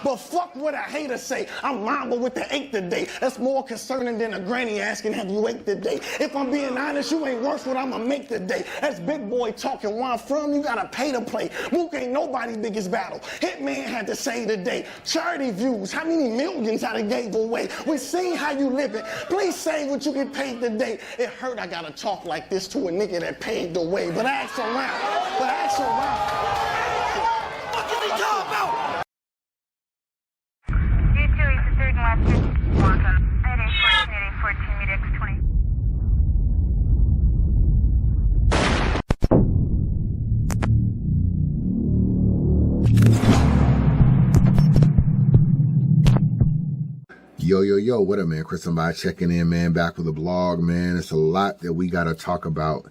But fuck what a hater say. I'm mama with the 8 today. That's more concerning than a granny asking, have you ate today? If I'm being honest, you ain't worth what I'ma make today. That's big boy talking. Where I'm from, you gotta pay to play. Mook ain't nobody's biggest battle. Hitman had to say today. Charity views, how many millions I done gave away? We seen how you living. Please say what you get paid today. It hurt I gotta talk like this to a nigga that paved the way. But ask around. What is he talking about? D2 is the third and last digit. Welcome. At 814, meet X20. Yo, what up, man? Chris, somebody checking in, man. Back with the blog, man. It's a lot that we got to talk about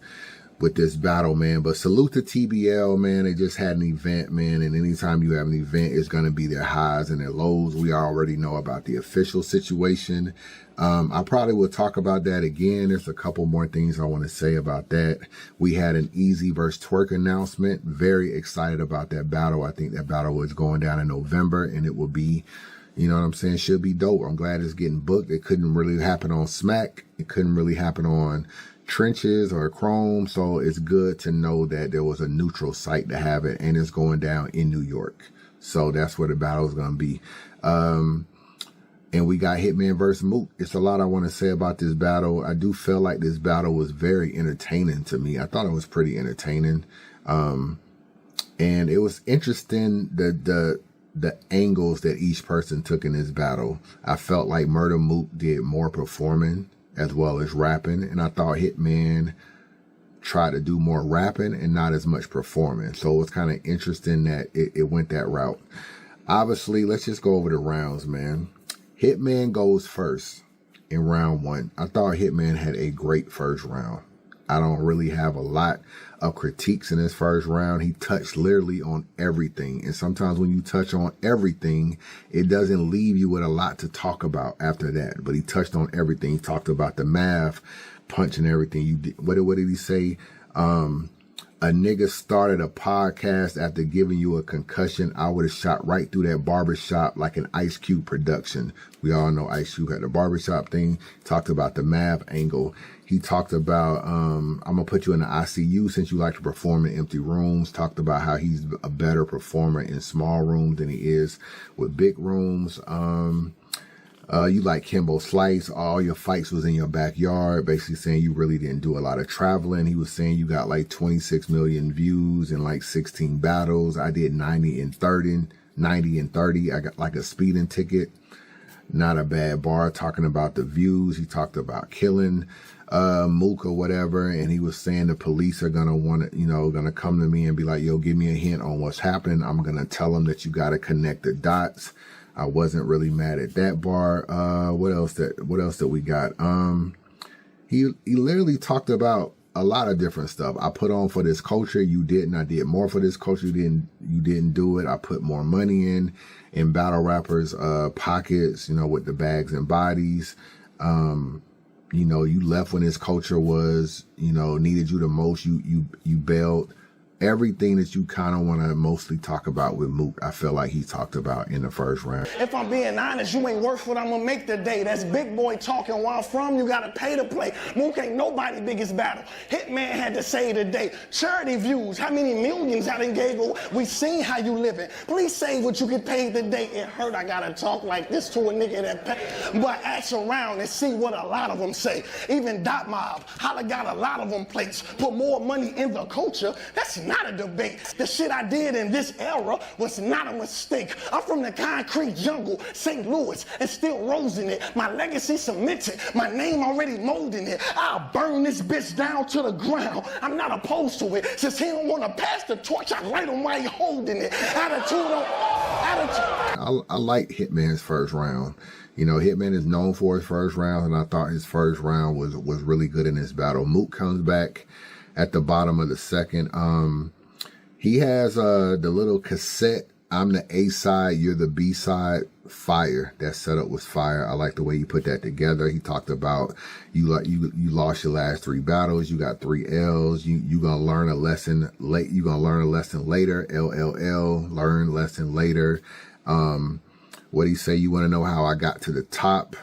with this battle, man. But salute to TBL, man. They just had an event, man. And anytime you have an event, it's going to be their highs and their lows. We already know about the official situation. I probably will talk about that again. There's a couple more things I want to say about that. We had an Easy versus Twerk announcement. Very excited about that battle. I think that battle is going down in November, and it will be, you know what I'm saying, should be dope. I'm glad it's getting booked. It couldn't really happen on Smack. It couldn't really happen on Trenches or Chrome. So it's good to know that there was a neutral site to have it, and it's going down in New York. So that's where the battle is going to be. And we got Hitman versus Mook. It's a lot I want to say about this battle. I do feel like this battle was very entertaining to me. I thought it was pretty entertaining. And it was interesting, the angles that each person took in this battle. I felt like Murder Mook did more performing as well as rapping, and I thought Hitman tried to do more rapping and not as much performing. So it was kind of interesting that it went that route. Obviously, let's just go over the rounds, man. Hitman goes first in round 1. I thought Hitman had a great first round. I don't really have a lot of critiques in his first round. He touched literally on everything. And sometimes when you touch on everything, it doesn't leave you with a lot to talk about after that. But he touched on everything. He talked about the math, punching everything. You did. What did he say? A nigga started a podcast after giving you a concussion. I would have shot right through that barbershop like an Ice Cube production. We all know Ice Cube had the barbershop thing. Talked about the math angle. He talked about, I'm going to put you in the ICU since you like to perform in empty rooms. Talked about how he's a better performer in small rooms than he is with big rooms. You like Kimbo Slice. All your fights was in your backyard. Basically saying you really didn't do a lot of traveling. He was saying you got like 26 million views in like 16 battles. I did 90 and 30. I got like a speeding ticket. Not a bad bar. Talking about the views. He talked about killing Mook or whatever, and he was saying the police are gonna want to, gonna come to me and be like, yo, give me a hint on what's happening. I'm gonna tell them that you gotta connect the dots. I wasn't really mad at that bar. What else that we got? He literally talked about a lot of different stuff. I put on for this culture, you didn't. I did more for this culture, you didn't do it. I put more money in battle rappers' pockets, with the bags and bodies. You left when this culture was, needed you the most. You bailed. Everything that you kind of want to mostly talk about with Mook, I feel like he talked about in the first round. If I'm being honest, you ain't worth what I'm gonna make today. That's big boy talking. Where I'm from, you gotta pay to play. Mook ain't nobody's biggest battle. Hitman had to say today. Charity views, how many millions I done gave away? We seen how you living. Please say what you get paid today. It hurt I gotta talk like this to a nigga that pay. But ask around and see what a lot of them say. Even Dot Mob, holla got a lot of them plates. Put more money in the culture. That's not a debate. The shit I did in this era was not a mistake. I'm from the concrete jungle, St. Louis, and still rose in it. My legacy cemented, my name already molding it. I'll burn this bitch down to the ground. I'm not opposed to it. Since he don't want to pass the torch, I light him while he holding it. Attitude on attitude. I like Hitman's first round. Hitman is known for his first round, and I thought his first round was really good in this battle. Mook comes back at the bottom of the second. He has the little cassette. I'm the A side, you're the B side. Fire. That setup was fire. I like the way you put that together. He talked about you lost your last 3 battles. You got 3 L's. You gonna learn a lesson late. You gonna learn a lesson later. LLL. Learn lesson later. What he say? You want to know how I got to the top?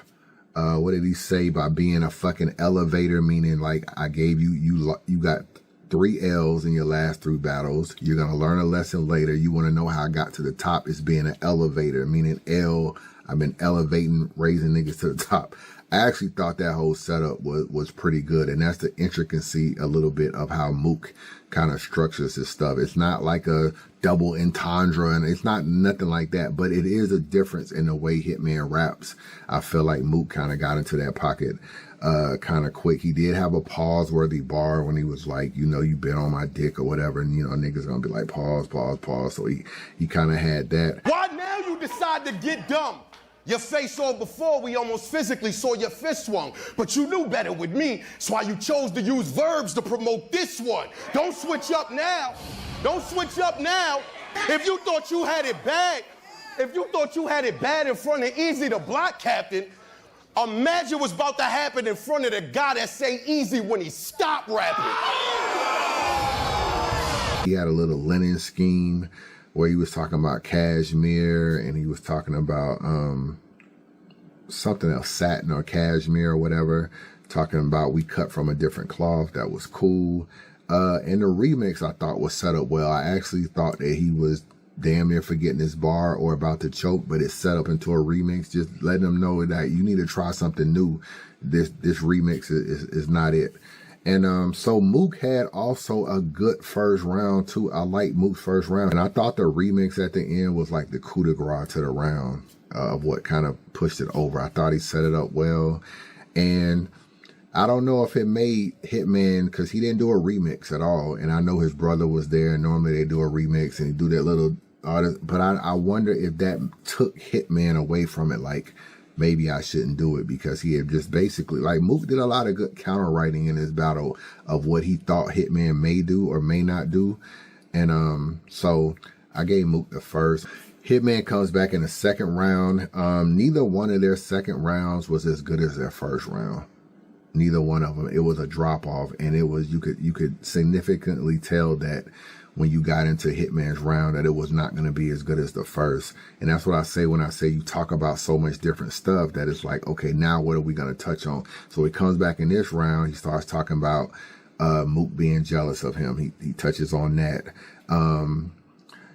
What did he say? By being a fucking elevator, meaning like I gave you got 3 L's in your last 3 battles. You're going to learn a lesson later. You want to know how I got to the top? It's being an elevator, meaning L. I've been elevating, raising niggas to the top. I actually thought that whole setup was pretty good. And that's the intricacy a little bit of how Mook kind of structures his stuff. It's not like a double entendre and it's not nothing like that, but it is a difference in the way Hitman raps. I feel like Mook kind of got into that pocket kind of quick. He did have a pause-worthy bar when he was like, you know, you been on my dick or whatever, and you know, niggas gonna be like, pause, pause, pause. So he kind of had that. Why now you decide to get dumb? Your face on before, we almost physically saw your fist swung. But you knew better with me, that's why you chose to use verbs to promote this one. Don't switch up now. Don't switch up now. If you thought you had it bad, in front of Easy the Block Captain, imagine what's about to happen in front of the guy that say Easy when he stopped rapping. He had a little linen scheme where he was talking about cashmere and he was talking about something else, satin or cashmere or whatever, talking about we cut from a different cloth. That was cool. And the remix I thought was set up well. I actually thought that he was damn near forgetting his bar or about to choke, but it's set up into a remix, just letting them know that you need to try something new. This remix is not it. And so Mook had also a good first round too. I like Mook's first round. And I thought the remix at the end was like the coup de grace to the round of what kind of pushed it over. I thought he set it up well. And I don't know if it made Hitman, because he didn't do a remix at all. And I know his brother was there. And normally they do a remix and he do that little artist. But I wonder if that took Hitman away from it. Like, maybe I shouldn't do it, because he had just basically, like, Mook did a lot of good counter writing in his battle of what he thought Hitman may do or may not do. And so I gave Mook the first. Hitman comes back in the second round. Neither one of their second rounds was as good as their first round. Neither one of them. It was a drop off, and it was, you could significantly tell that when you got into Hitman's round that it was not going to be as good as the first. And that's what I say when I say you talk about so much different stuff that it's like, okay, now what are we going to touch on? So he comes back in this round. He starts talking about Mook being jealous of him. He touches on that.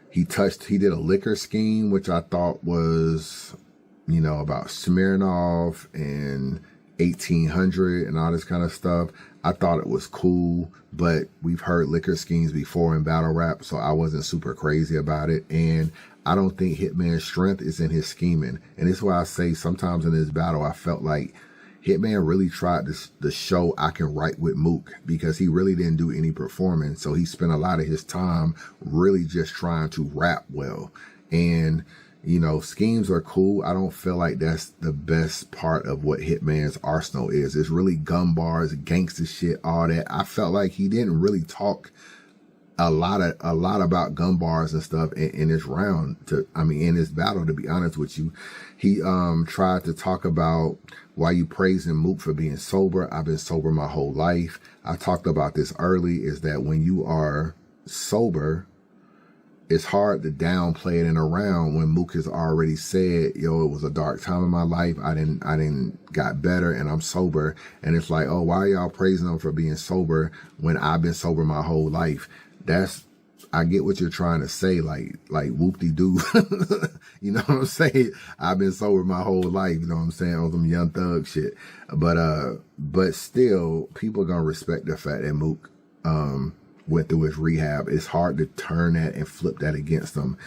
He did a liquor scheme, which I thought was, you know, about Smirnoff and 1800 and all this kind of stuff. I thought it was cool, but we've heard liquor schemes before in battle rap, so I wasn't super crazy about it. And I don't think Hitman's strength is in his scheming. And this is why I say sometimes in this battle, I felt like Hitman really tried to show I can write with Mook, because he really didn't do any performing. So he spent a lot of his time really just trying to rap well. And you know, schemes are cool. I don't feel like that's the best part of what Hitman's arsenal is. It's really gun bars, gangster shit, all that. I felt like he didn't really talk a lot about gun bars and stuff in this round. In this battle, to be honest with you. He tried to talk about why you praising Mook for being sober. I've been sober my whole life. I talked about this early, is that when you are sober, it's hard to downplay it in a round when Mook has already said, yo, it was a dark time in my life. I didn't got better and I'm sober. And it's like, oh, why are y'all praising him for being sober when I've been sober my whole life? I get what you're trying to say, like whoop-de-doo. You know what I'm saying? I've been sober my whole life, you know what I'm saying, on some Young Thug shit. But still, people are gonna respect the fact that Mook went through his rehab. It's hard to turn that and flip that against him.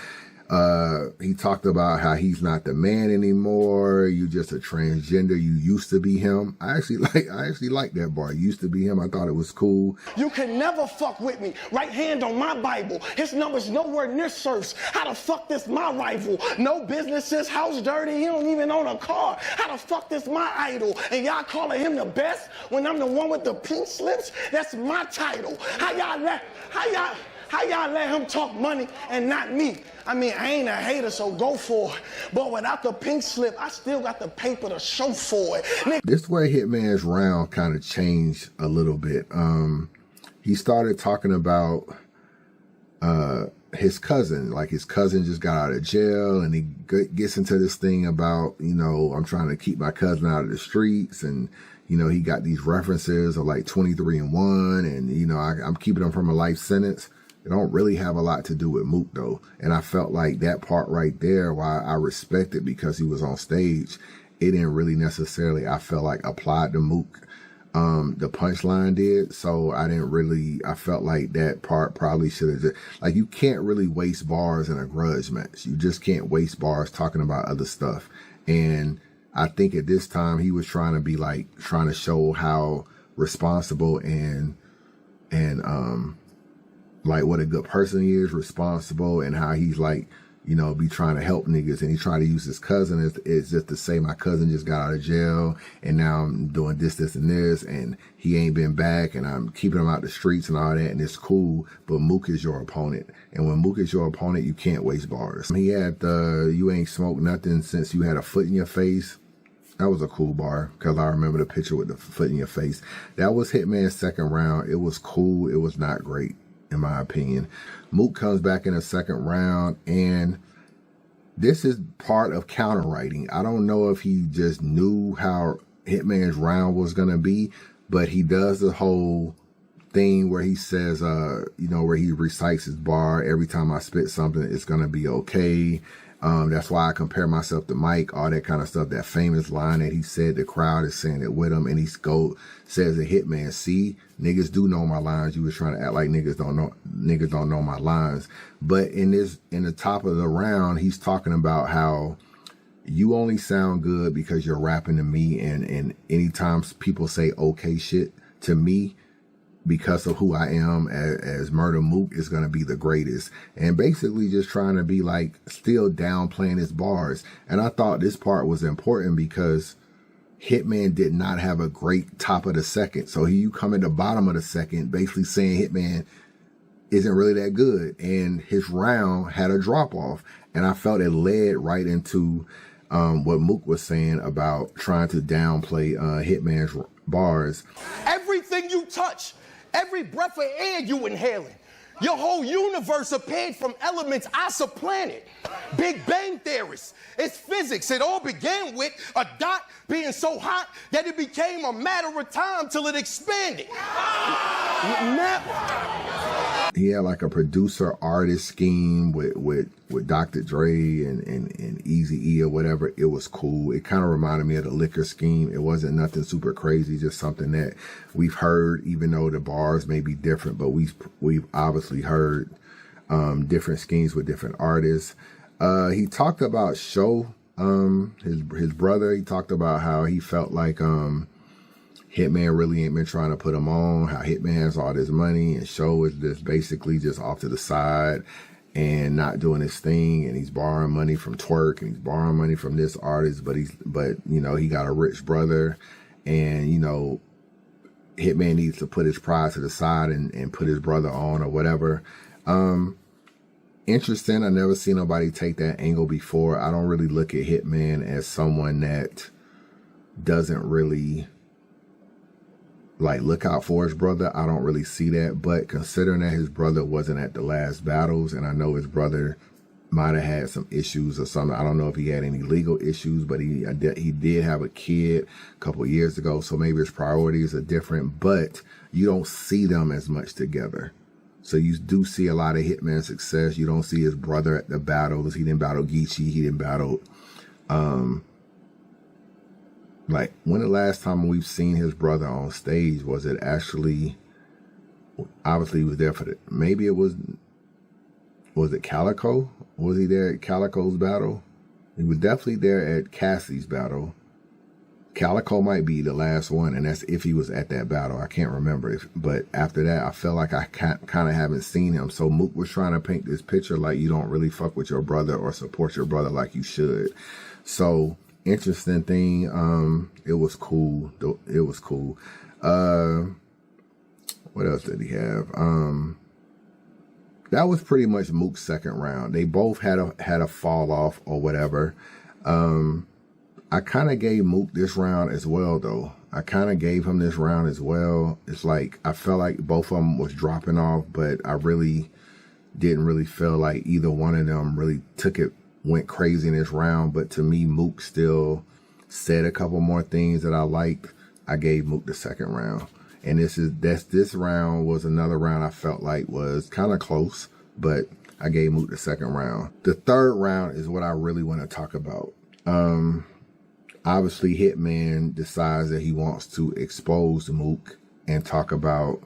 He talked about how he's not the man anymore. You just a transgender. You used to be him. I actually like that bar. Used to be him. I thought it was cool. You can never fuck with me. Right hand on my Bible. His number's nowhere near Surf's. How the fuck this my rival? No businesses, house dirty. He don't even own a car. How the fuck this my idol? And y'all calling him the best when I'm the one with the pink slips? That's my title. How y'all let him talk money and not me? I mean, I ain't a hater, so go for it. But without the pink slip, I still got the paper to show for it. This way Hitman's round kind of changed a little bit. He started talking about his cousin. Like, his cousin just got out of jail, and he gets into this thing about, you know, I'm trying to keep my cousin out of the streets, and, you know, he got these references of like 23 and 1, and, you know, I'm keeping him from a life sentence. It don't really have a lot to do with Mook, though. And I felt like that part right there, while I respect it because he was on stage, it didn't really necessarily, I felt like, applied to Mook. The punchline did. So I felt like that part probably should have just, like, you can't really waste bars in a grudge match. You just can't waste bars talking about other stuff. And I think at this time he was trying to show how responsible and like what a good person he is, responsible, and how he's like, you know, be trying to help niggas. And he tried to use his cousin as just to say, my cousin just got out of jail, and now I'm doing this, and this, and he ain't been back, and I'm keeping him out the streets and all that, and it's cool. But Mook is your opponent. And when Mook is your opponent, you can't waste bars. He had the, you ain't smoked nothing since you had a foot in your face. That was a cool bar, because I remember the picture with the foot in your face. That was Hitman's second round. It was cool. It was not great, in my opinion. Mook comes back in the second round, and this is part of counter writing. I don't know if he just knew how Hitman's round was going to be, but he does the whole thing where he says, you know, where he recites his bar, every time I spit something, it's going to be okay. That's why I compare myself to Mike, all that kind of stuff. That famous line that he said, the crowd is saying it with him, and he says to Hitman, see, niggas do know my lines. You was trying to act like niggas don't know my lines. But in the top of the round, he's talking about how you only sound good because you're rapping to me, and anytime people say okay shit to me, because of who I am as Murder Mook, is going to be the greatest. And basically just trying to be like, still downplaying his bars. And I thought this part was important because Hitman did not have a great top of the second. So you come at the bottom of the second basically saying Hitman isn't really that good. And his round had a drop off. And I felt it led right into what Mook was saying about trying to downplay Hitman's bars. Everything you touch, every breath of air you inhaling, your whole universe appeared from elements I supplanted. Big Bang theorists, it's physics. It all began with a dot being so hot that it became a matter of time till it expanded. He had like a producer artist scheme with Dr. Dre and Eazy-E or whatever. It was cool. It kind of reminded me of the liquor scheme. It wasn't nothing super crazy, just something that we've heard, even though the bars may be different, but we've obviously heard different schemes with different artists. He talked about Show, his brother. He talked about how he felt like Hitman really ain't been trying to put him on, how Hitman has all this money, and Show is just basically just off to the side and not doing his thing, and he's borrowing money from Twerk, and he's borrowing money from this artist, but you know, he got a rich brother, and, you know, Hitman needs to put his pride to the side and put his brother on or whatever. Interesting. I never seen nobody take that angle before. I don't really look at Hitman as someone that doesn't really like look out for his brother. I don't really see that, but considering that his brother wasn't at the last battles, and I know his brother might have had some issues or something. I don't know if he had any legal issues, but he did have a kid a couple of years ago, so maybe his priorities are different, but you don't see them as much together. So you do see a lot of Hitman success. You don't see his brother at the battles. He didn't battle Geechee. He didn't battle like, when the last time we've seen his brother on stage? Was it actually, obviously he was there for maybe it was it Calico? Was he there at Calico's battle? He was definitely there at Cassie's battle. Calico might be the last one, and that's if he was at that battle. I can't remember. But after that, I felt like I kind of haven't seen him. So Mook was trying to paint this picture like you don't really fuck with your brother or support your brother like you should. So, interesting thing. It was cool. It was cool. What else did he have? That was pretty much Mook's second round. They both had a fall off or whatever. I kind of gave Mook this round as well, though. I kind of gave him this round as well. It's like I felt like both of them was dropping off, but I really didn't really feel like either one of them really went crazy in this round. But to me, Mook still said a couple more things that I liked. I gave Mook the second round. And this round was another round I felt like was kind of close, but I gave Mook the second round. The third round is what I really want to talk about. Obviously, Hitman decides that he wants to expose Mook and talk about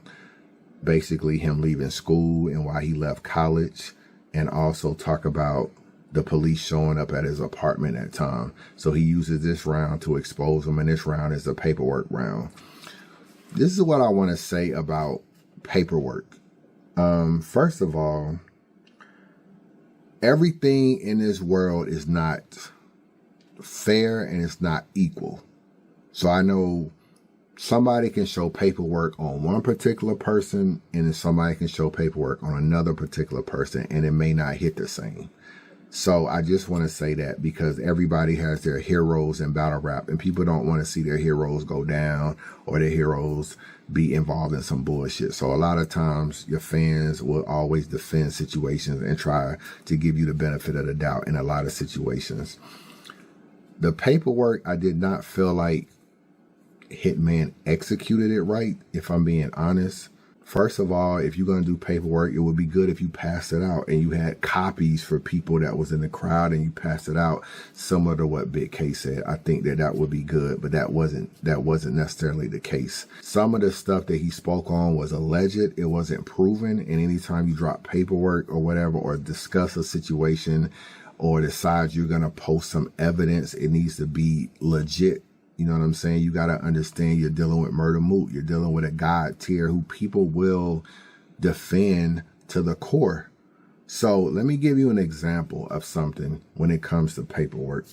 basically him leaving school and why he left college, and also talk about the police showing up at his apartment at time. So he uses this round to expose him, and this round is the paperwork round. This is what I want to say about paperwork. First of all, everything in this world is not fair and it's not equal. So I know somebody can show paperwork on one particular person, and then somebody can show paperwork on another particular person, and it may not hit the same. So I just want to say that, because everybody has their heroes in battle rap, and people don't want to see their heroes go down or their heroes be involved in some bullshit. So a lot of times your fans will always defend situations and try to give you the benefit of the doubt in a lot of situations. The paperwork, I did not feel like Hitman executed it right, if I'm being honest. First of all, if you're going to do paperwork, it would be good if you passed it out and you had copies for people that was in the crowd and you passed it out, similar to what Big K said. I think that would be good, but that wasn't necessarily the case. Some of the stuff that he spoke on was alleged. It wasn't proven. And anytime you drop paperwork or whatever, or discuss a situation, or decide you're going to post some evidence, it needs to be legit. You know what I'm saying? You got to understand you're dealing with Murder Mook. You're dealing with a God tier who people will defend to the core. So let me give you an example of something when it comes to paperwork.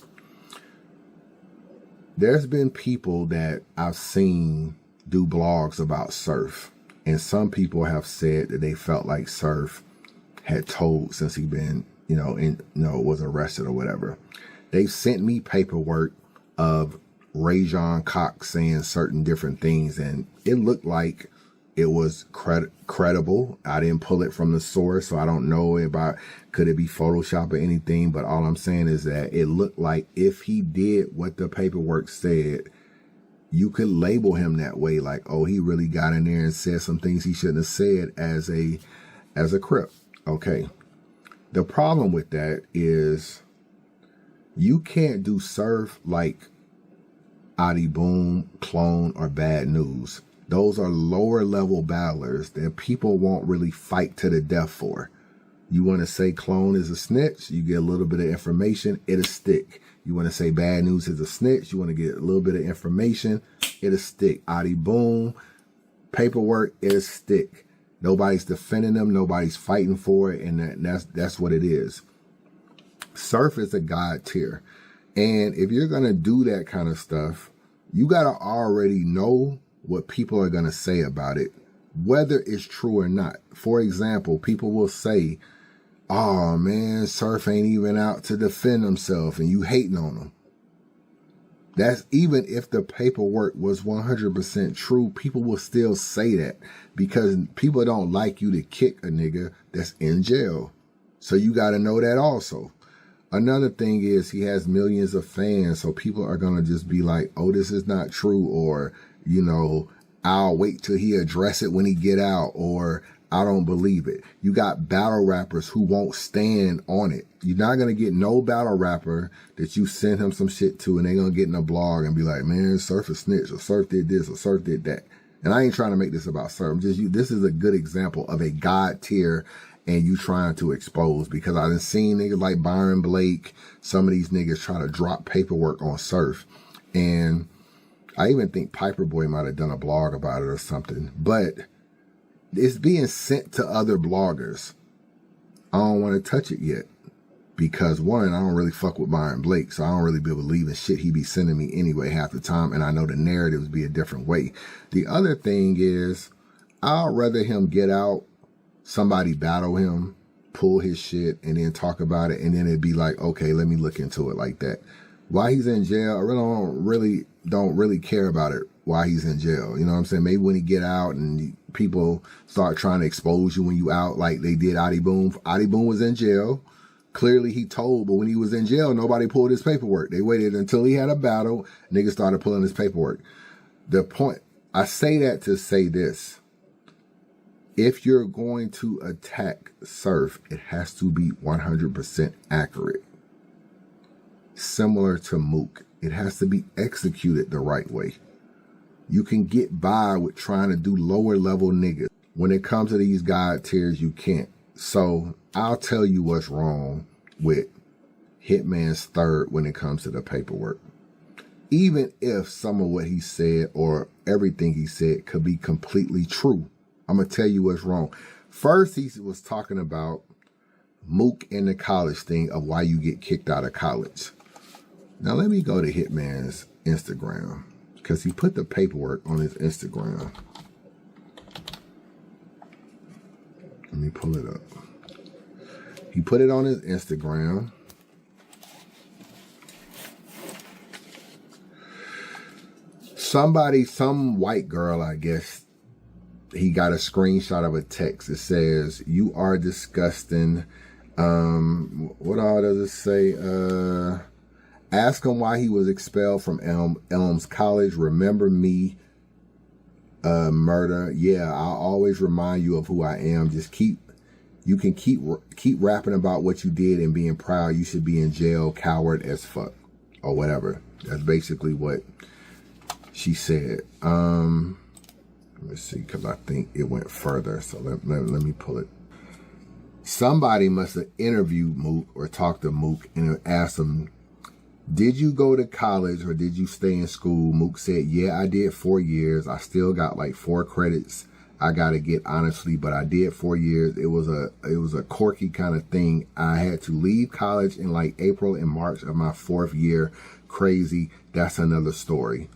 There's been people that I've seen do blogs about Surf, and some people have said that they felt like Surf had told since he been, was arrested or whatever. They've sent me paperwork of Rajon Cox saying certain different things, and it looked like it was credible. I didn't pull it from the source, so I don't know about could it be Photoshop or anything, but all I'm saying is that it looked like if he did what the paperwork said, you could label him that way, like, oh, he really got in there and said some things he shouldn't have said as a Crip. Okay. The problem with that is you can't do Surf like Adi Boom, Clone, or Bad News. Those are lower level battlers that people won't really fight to the death for. You want to say Clone is a snitch, you get a little bit of information, it'll stick. You want to say Bad News is a snitch, you want to get a little bit of information, it'll stick. Adi Boom, paperwork, it'll stick. Nobody's defending them, nobody's fighting for it, and that's what it is. Surf is a God tier. And if you're going to do that kind of stuff, you got to already know what people are going to say about it, whether it's true or not. For example, people will say, oh man, Surf ain't even out to defend himself, and you hating on him. That's even if the paperwork was 100% true, people will still say that because people don't like you to kick a nigga that's in jail. So you got to know that also. Another thing is he has millions of fans, so people are going to just be like, oh, this is not true, or, I'll wait till he address it when he get out, or I don't believe it. You got battle rappers who won't stand on it. You're not going to get no battle rapper that you send him some shit to and they're going to get in a blog and be like, man, Surf a snitch, or Surf did this, or Surf did that. And I ain't trying to make this about Surf. This is a good example of a God tier and you trying to expose, because I done seen niggas like Byron Blake, some of these niggas try to drop paperwork on Surf. And I even think Piper Boy might have done a blog about it or something, but it's being sent to other bloggers. I don't want to touch it yet because, one, I don't really fuck with Byron Blake, so I don't really be believing shit he be sending me anyway half the time, and I know the narratives be a different way. The other thing is, I'd rather him get out, somebody battle him, pull his shit, and then talk about it, and then it'd be like, okay, let me look into it like that. why he's in jail, I don't really care about it, why he's in jail. You know what I'm saying? Maybe when he get out and people start trying to expose you when you out, like they did Adi Boom. Adi Boom was in jail. Clearly he told, but when he was in jail, nobody pulled his paperwork. They waited until he had a battle. Niggas started pulling his paperwork. The point, I say that to say this. If you're going to attack Surf, it has to be 100% accurate. Similar to Mook, it has to be executed the right way. You can get by with trying to do lower level niggas. When it comes to these God tiers, you can't. So I'll tell you what's wrong with Hitman's third when it comes to the paperwork. Even if some of what he said or everything he said could be completely true, I'm going to tell you what's wrong. First, he was talking about Mook and the college thing of why you get kicked out of college. Now, let me go to Hitman's Instagram because he put the paperwork on his Instagram. Let me pull it up. He put it on his Instagram. Some white girl, I guess, he got a screenshot of a text. It says, "You are disgusting." What all does it say? Ask him why he was expelled from Elms College. Remember me, murder. Yeah, I'll always remind you of who I am. Just keep rapping about what you did and being proud. You should be in jail, coward as fuck, or whatever. That's basically what she said. Let's see, because I think it went further. So let me pull it. Somebody must have interviewed Mook or talked to Mook and asked him, "Did you go to college or did you stay in school?" Mook said, "Yeah, I did 4 years. I still got like 4 credits I got to get, honestly, but I did 4 years. It was a quirky kind of thing. I had to leave college in like April and March of my 4th year. Crazy. That's another story."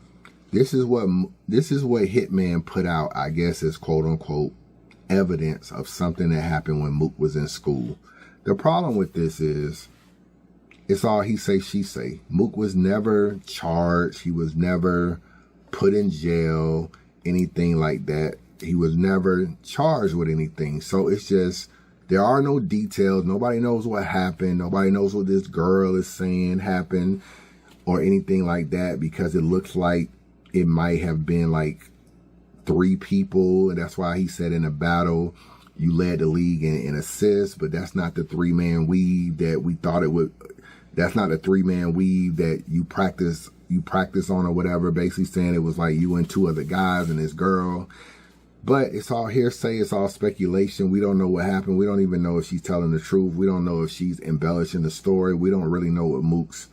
This is what Hitman put out, I guess, as quote unquote evidence of something that happened when Mook was in school. The problem with this is it's all he say, she say. Mook was never charged. He was never put in jail, anything like that. He was never charged with anything. So it's just, there are no details. Nobody knows what happened. Nobody knows what this girl is saying happened or anything like that, because it looks like it might have been like 3 people. And that's why he said in a battle, you led the league in assists, but that's not the 3-man weave that we thought it would. That's not a 3-man weave that you practice on or whatever. Basically saying it was like you and 2 other guys and this girl. But it's all hearsay. It's all speculation. We don't know what happened. We don't even know if she's telling the truth. We don't know if she's embellishing the story. We don't really know what Mook's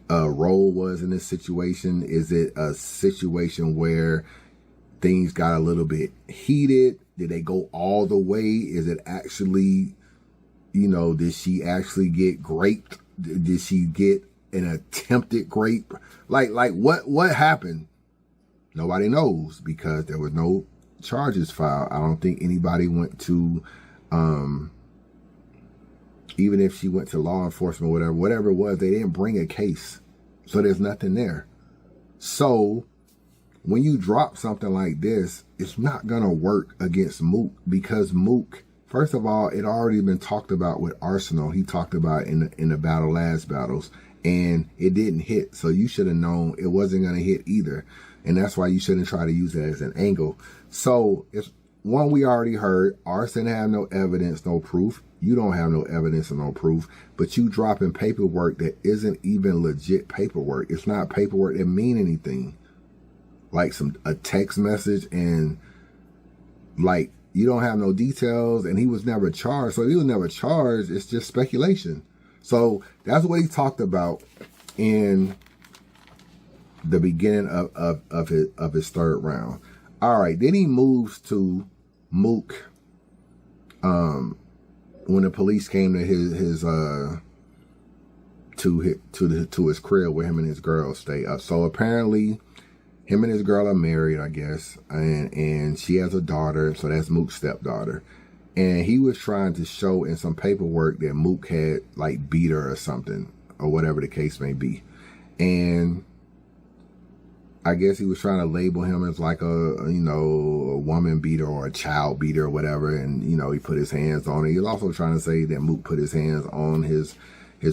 role was in this situation. Is it a situation where things got a little bit heated? Did they go all the way? Is it actually, did she actually get raped? Did she get an attempted rape? Like what happened? Nobody knows, because there was no charges filed. I don't think anybody went to, even if she went to law enforcement, whatever it was, they didn't bring a case. So there's nothing there. So when you drop something like this, it's not going to work against Mook, because Mook, first of all, it already been talked about with Arsenal. He talked about in the last battles, and it didn't hit. So you should have known it wasn't going to hit either. And that's why you shouldn't try to use that as an angle. So it's one we already heard. Arson have no evidence, no proof. You don't have no evidence and no proof, but you dropping paperwork that isn't even legit paperwork. It's not paperwork that mean anything. Like a text message, and like you don't have no details, and he was never charged. So if he was never charged, it's just speculation. So that's what he talked about in the beginning of his 3rd round. All right, then he moves to Mook. When the police came to his crib where him and his girl stay up. So apparently him and his girl are married, I guess, and she has a daughter, so that's Mook's stepdaughter. And he was trying to show in some paperwork that Mook had like beat her or something, or whatever the case may be. And I guess he was trying to label him as like a woman beater or a child beater or whatever. And, he put his hands on it. He was also trying to say that Mook put his hands on his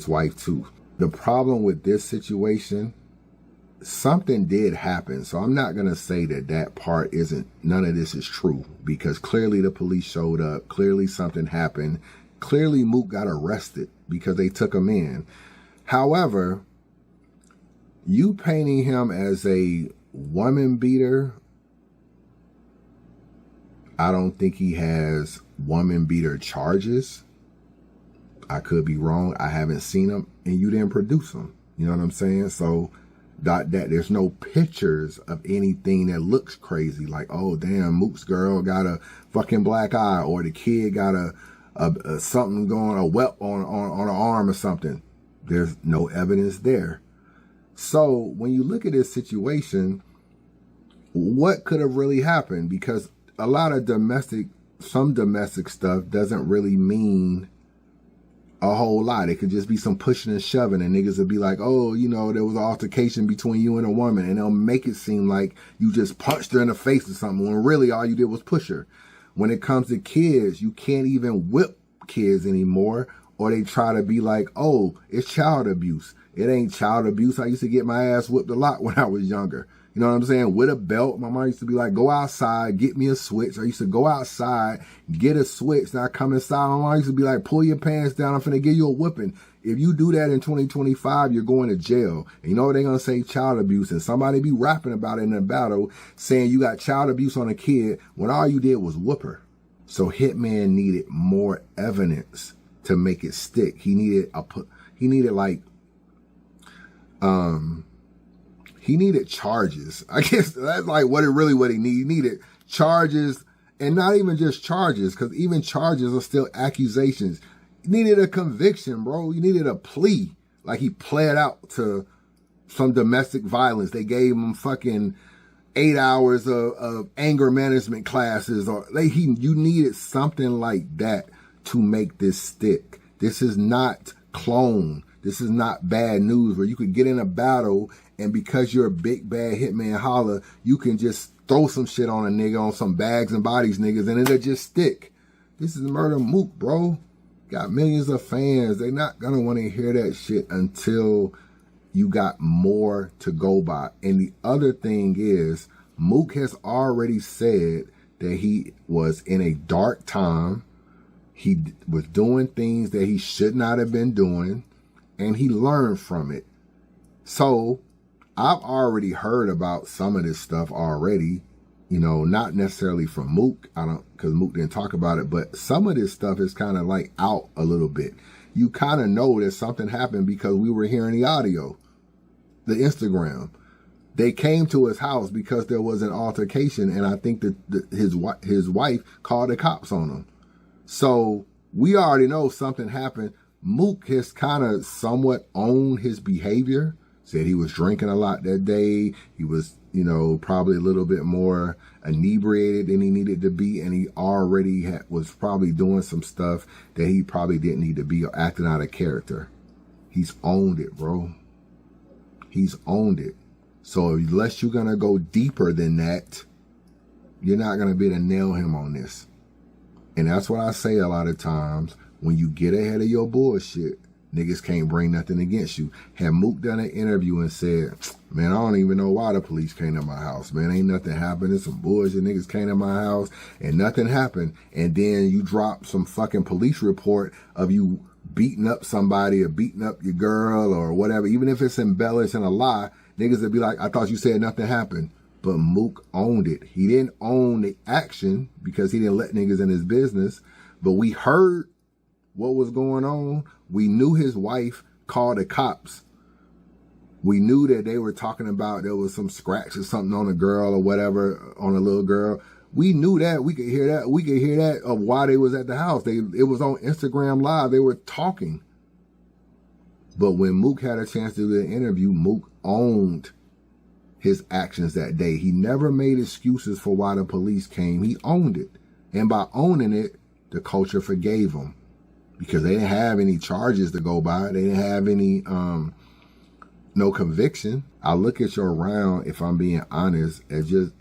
wife too. The problem with this situation, something did happen. So I'm not going to say that part none of this is true, because clearly the police showed up. Clearly something happened. Clearly Mook got arrested because they took him in. However, you painting him as a woman beater, I don't think he has woman beater charges. I could be wrong. I haven't seen him, and you didn't produce him. You know what I'm saying? So that there's no pictures of anything that looks crazy, like, oh damn, Mook's girl got a fucking black eye, or the kid got a something going, a welt on her arm or something. There's no evidence there. So when you look at this situation, what could have really happened? Because a lot of some domestic stuff doesn't really mean a whole lot. It could just be some pushing and shoving, and niggas would be like, oh, there was an altercation between you and a woman, and they'll make it seem like you just punched her in the face or something, when really all you did was push her. When it comes to kids, you can't even whip kids anymore, or they try to be like, oh, it's child abuse. It ain't child abuse. I used to get my ass whipped a lot when I was younger. You know what I'm saying? With a belt. My mom used to be like, go outside, get me a switch. I used to go outside, get a switch. Now I come inside. My mom used to be like, pull your pants down. I'm finna give you a whipping. If you do that in 2025, you're going to jail. And you know what they're going to say? Child abuse. And somebody be rapping about it in a battle saying you got child abuse on a kid when all you did was whoop her. So Hitman needed more evidence to make it stick. He needed charges. I guess that's like what he needed. He needed charges, and not even just charges, because even charges are still accusations. You needed a conviction, bro. You needed a plea. Like he pled out to some domestic violence. They gave him fucking 8 hours of anger management classes, or you needed something like that to make this stick. This is not Clone. This is not Bad News, where you could get in a battle and because you're a big bad hitman holla, you can just throw some shit on a nigga, on some bags and bodies niggas, and it'll just stick. This is Murder Mook, bro. Got millions of fans. They're not gonna want to hear that shit until you got more to go by. And the other thing is, Mook has already said that he was in a dark time. He was doing things that he should not have been doing, and he learned from it. So I've already heard about some of this stuff already, not necessarily from Mook. Because Mook didn't talk about it, but some of this stuff is kind of like out a little bit. You kind of know that something happened because we were hearing the audio, the Instagram. They came to his house because there was an altercation, and I think that his wife called the cops on him. So we already know something happened. Mook has kind of somewhat owned his behavior. Said he was drinking a lot that day. He was, probably a little bit more inebriated than he needed to be. And he already was probably doing some stuff that he probably didn't need to be, or acting out of character. He's owned it, bro. He's owned it. So unless you're going to go deeper than that, you're not going to be able to nail him on this. And that's what I say a lot of times. When you get ahead of your bullshit, niggas can't bring nothing against you. Had Mook done an interview and said, man, I don't even know why the police came to my house, man. Ain't nothing happening. Some bullshit niggas came to my house and nothing happened. And then you drop some fucking police report of you beating up somebody or beating up your girl or whatever. Even if it's embellished and a lie, niggas would be like, I thought you said nothing happened. But Mook owned it. He didn't own the action because he didn't let niggas in his business. But we heard what was going on. We knew his wife called the cops. We knew that they were talking about there was some scratch or something on a girl or whatever, on a little girl. We knew that. We could hear that. We could hear that of why they was at the house. It was on Instagram Live. They were talking. But when Mook had a chance to do the interview, Mook owned his actions that day. He never made excuses for why the police came. He owned it. And by owning it, the culture forgave him. Because they didn't have any charges to go by. They didn't have any no conviction. I look at your round, if I'm being honest, as just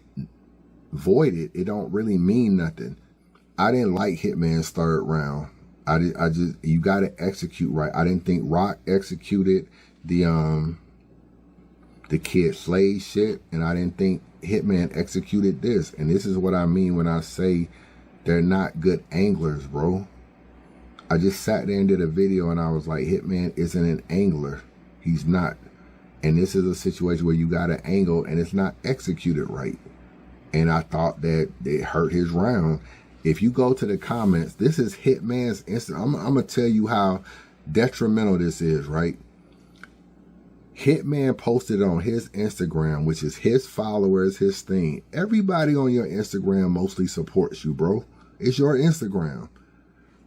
voided. It don't really mean nothing. I didn't like Hitman's third round. I just, you got to execute right. I didn't think Rock executed the Kid Slade shit, and I didn't think Hitman executed this. And this is what I mean when I say they're not good anglers, bro. I just sat there and did a video and I was like, Hitman isn't an angler. He's not. And this is a situation where you got an angle and it's not executed right. And I thought that it hurt his round. If you go to the comments, this is Hitman's Instagram. I'm going to tell you how detrimental this is, right? Hitman posted on his Instagram, which is his followers, his thing. Everybody on your Instagram mostly supports you, bro. It's your Instagram.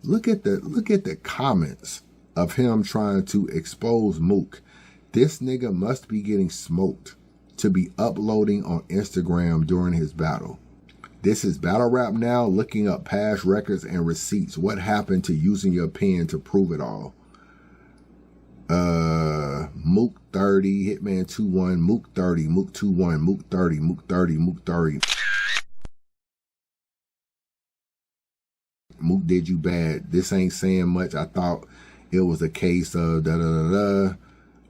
Look at the comments of him trying to expose Mook. This nigga must be getting smoked to be uploading on Instagram during his battle. This is Battle Rap Now, looking up past records and receipts. What happened to using your pen to prove it all? Mook 30, Hitman 2-1, Mook 30, Mook 2-1, Mook 30, Mook 30, Mook 30. Mook did you bad. This ain't saying much. I thought it was a case of da-da-da-da.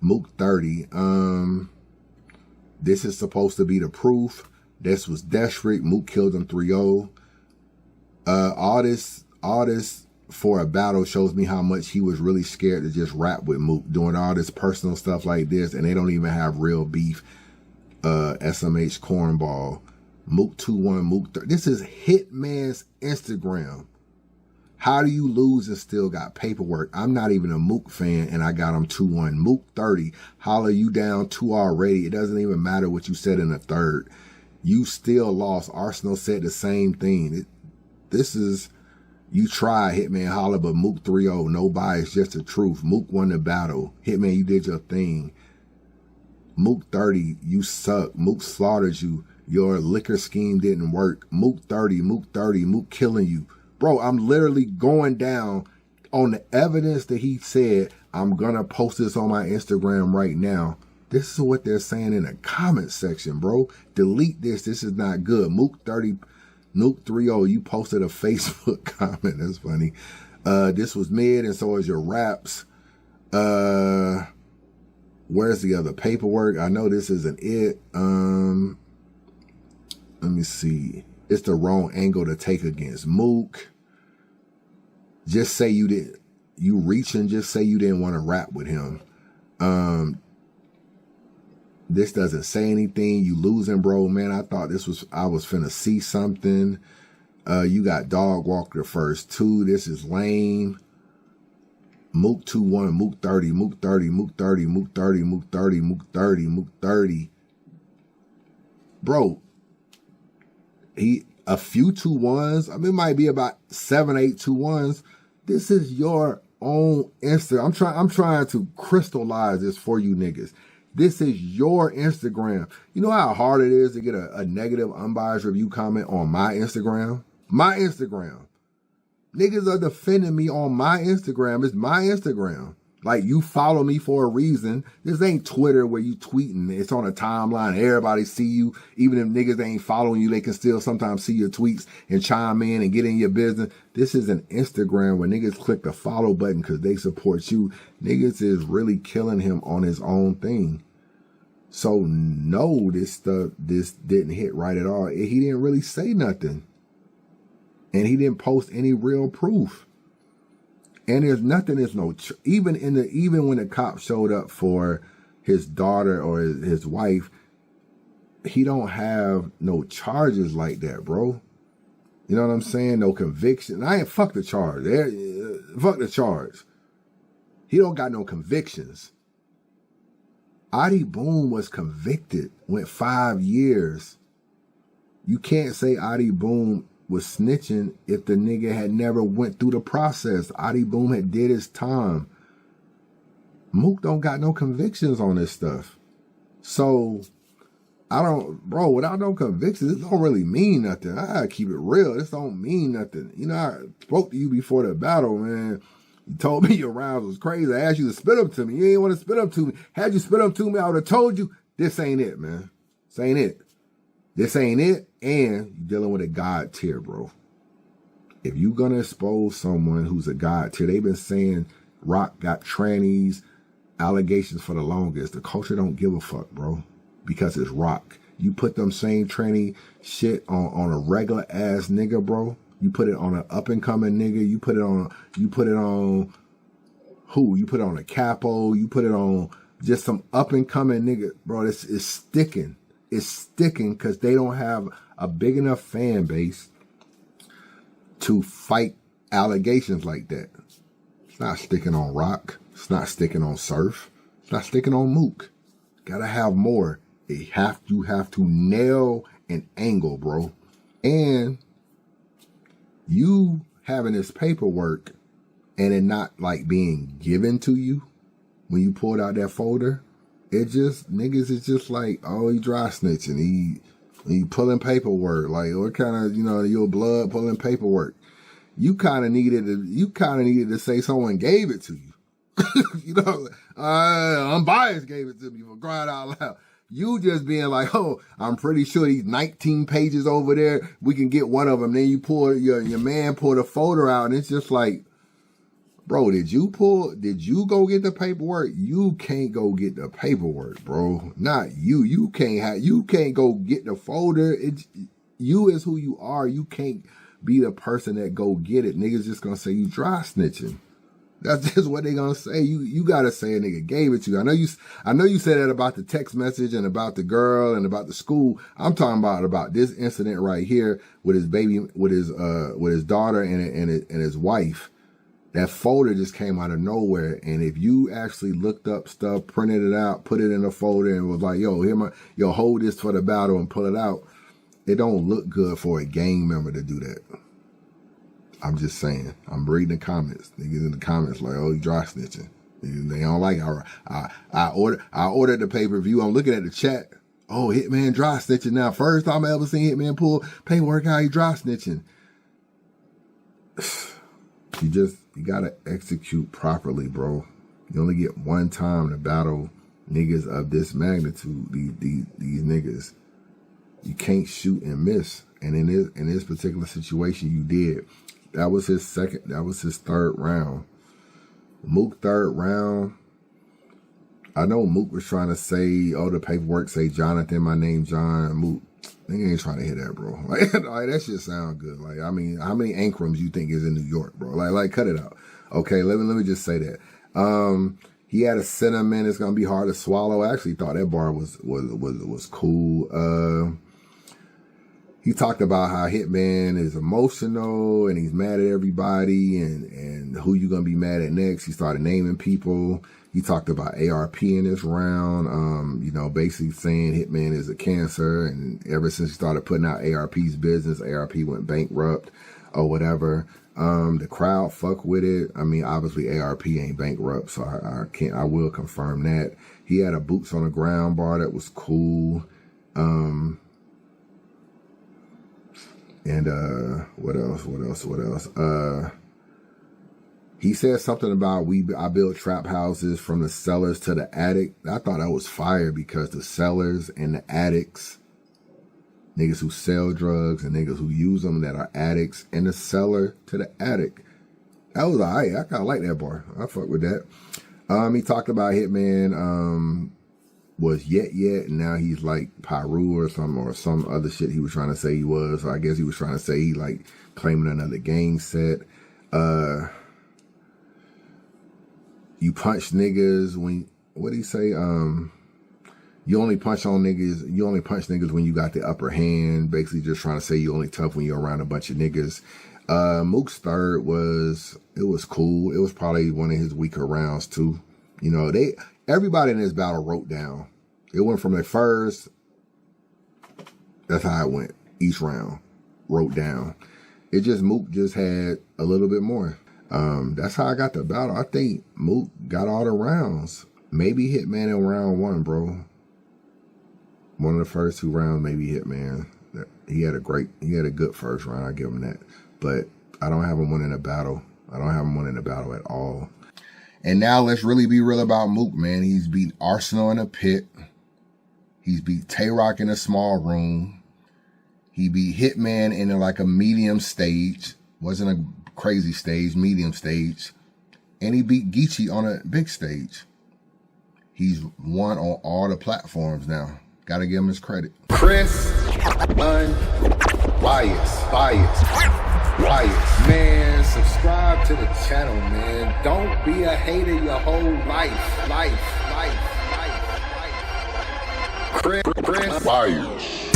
Mook 30. This is supposed to be the proof. This was desperate. Mook killed him 3-0. All this for a battle shows me how much he was really scared to just rap with Mook, doing all this personal stuff like this, and they don't even have real beef. SMH cornball. Mook 2-1, Mook 30. This is Hitman's Instagram. How do you lose and still got paperwork? I'm not even a Mook fan, and I got him 2-1. Mook 30. Holla, you down 2 already. It doesn't even matter what you said in the third. You still lost. Arsenal said the same thing. This is, you try, Hitman, holla, but Mook 3-0. No bias, just the truth. Mook won the battle. Hitman, you did your thing. Mook 30, you suck. Mook slaughtered you. Your liquor scheme didn't work. Mook 30, Mook 30, Mook killing you. Bro, I'm literally going down on the evidence that he said. I'm going to post this on my Instagram right now. This is what they're saying in the comment section, bro. Delete this. This is not good. Mook 30, Nuke 3-0, you posted a Facebook comment. That's funny. This was mid, and so is your raps. Where's the other paperwork? I know this isn't it. Let me see. It's the wrong angle to take against Mook. Just say you didn't. You reaching, just say you didn't want to rap with him. This doesn't say anything. You losing, bro. Man, I thought I was finna see something. You got Dog Walker first 2. This is lame. Mook 2-1, Mook 30, Mook 30, Mook 30, Mook 30, Mook 30, Mook 30, Mook 30. Bro, a few 2-1s. I mean, it might be about 7, 8 2-1s. This is your own Instagram. I'm trying to crystallize this for you niggas. This is your Instagram. You know how hard it is to get a negative unbiased review comment on my Instagram? My Instagram. Niggas are defending me on my Instagram. It's my Instagram. Like, you follow me for a reason. This ain't Twitter where you tweeting. It's on a timeline. Everybody see you. Even if niggas ain't following you, they can still sometimes see your tweets and chime in and get in your business. This is an Instagram where niggas click the follow button because they support you. Niggas is really killing him on his own thing. So no, this didn't hit right at all. He didn't really say nothing. And he didn't post any real proof. And there's nothing, even when the cop showed up for his daughter or his wife, he don't have no charges like that, bro. You know what I'm saying? No conviction. I ain't fuck the charge. Fuck the charge. He don't got no convictions. Adi Boom was convicted, went 5 years. You can't say Adi Boom was snitching if the nigga had never went through the process. Adi Boom had did his time. Mook don't got no convictions on this stuff. So, bro, without no convictions, this don't really mean nothing. I gotta keep it real. This don't mean nothing. You know, I spoke to you before the battle, man. You told me your rounds was crazy. I asked you to spit them to me. You ain't want to spit them to me. Had you spit them to me, I would have told you, this ain't it, man. This ain't it. This ain't it. And you're dealing with a God tier, bro. If you're going to expose someone who's a God tier, they've been saying Rock got trannies, allegations for the longest. The culture don't give a fuck, bro, because it's Rock. You put them same tranny shit on a regular ass nigga, bro. You put it on an up and coming nigga. You put it on who? You put it on a capo. You put it on just some up and coming nigga, bro. It's sticking. It's sticking because they don't have a big enough fan base to fight allegations like that. It's not sticking on Rock. It's not sticking on Surf. It's not sticking on Mook. Gotta have more. You have to nail an angle, bro. And you having this paperwork and it not like being given to you when you pulled out that folder, it just, niggas is just like, oh, he dry snitching. He pulling paperwork. Like, what kind of, your blood pulling paperwork. You kind of needed to say someone gave it to you. Unbiased gave it to me, for crying out loud. You just being like, oh, I'm pretty sure these 19 pages over there, we can get one of them. Then you pull, your man pulled a folder out, and it's just like, bro, did you go get the paperwork? You can't go get the paperwork, bro. Not you. You can't go get the folder. You is who you are. You can't be the person that go get it. Niggas just gonna say you dry snitching. That's just what they gonna say. You gotta say a nigga gave it to you. I know you said that about the text message and about the girl and about the school. I'm talking about this incident right here with his baby, with his daughter and his wife. That folder just came out of nowhere. And if you actually looked up stuff, printed it out, put it in a folder, and was like, yo, hold this for the battle and pull it out, it don't look good for a gang member to do that. I'm just saying. I'm reading the comments. Niggas in the comments like, oh, you dry snitching. They don't like it. I ordered the pay-per-view. I'm looking at the chat. Oh, Hitman dry snitching now. First time I ever seen Hitman pull paperwork out, he dry snitching. You gotta execute properly, bro. You only get one time to battle niggas of this magnitude. These niggas. You can't shoot and miss. And in this particular situation, you did. That was his third round. Mook third round. I know Mook was trying to say, oh, the paperwork say Jonathan, my name John. Mook, nigga ain't trying to hear that, bro. Like that shit sound good. Like, I mean, how many Ankrams you think is in New York, bro? Like cut it out. Okay, let me just say that. He had a sentiment. It's gonna be hard to swallow. I actually thought that bar was cool. He talked about how Hitman is emotional and he's mad at everybody and who you gonna be mad at next. He started naming people. He talked about ARP in this round, basically saying Hitman is a cancer, and ever since he started putting out ARP's business, ARP went bankrupt or whatever. The crowd fuck with it. I mean, obviously ARP ain't bankrupt, so I will confirm that. He had a boots on the ground bar that was cool. And what else? He said something about I build trap houses from the cellars to the attic. I thought that was fire because the cellars and the attics, niggas who sell drugs and niggas who use them that are addicts, and the cellar to the attic. That was alright. I kind of like that bar. I fuck with that. He talked about Hitman was yet, and now he's like Paru or some other shit he was trying to say he was. So I guess he was trying to say he like claiming another gang set. You punch niggas when, what did he say? You only punch niggas when you got the upper hand. Basically just trying to say you only tough when you're around a bunch of niggas. Mook's third was cool. It was probably one of his weaker rounds too. Everybody in this battle wrote down. It went from their first. That's how it went. Each round wrote down. Mook just had a little bit more. That's how I got the battle. I think Mook got all the rounds. Maybe Hitman in round one, bro. One of the first two rounds, maybe Hitman. He had a good first round. I give him that. But I don't have him winning a battle. I don't have him winning the battle at all. And now let's really be real about Mook, man. He's beat Arsenal in a pit. He's beat Tay-Rock in a small room. He beat Hitman in like a medium stage. Wasn't a crazy stage, medium stage. And he beat Geechee on a big stage. He's won on all the platforms now. Gotta give him his credit. Chris, bias. Man, subscribe to the channel, man. Don't be a hater your whole life. Chris, bias.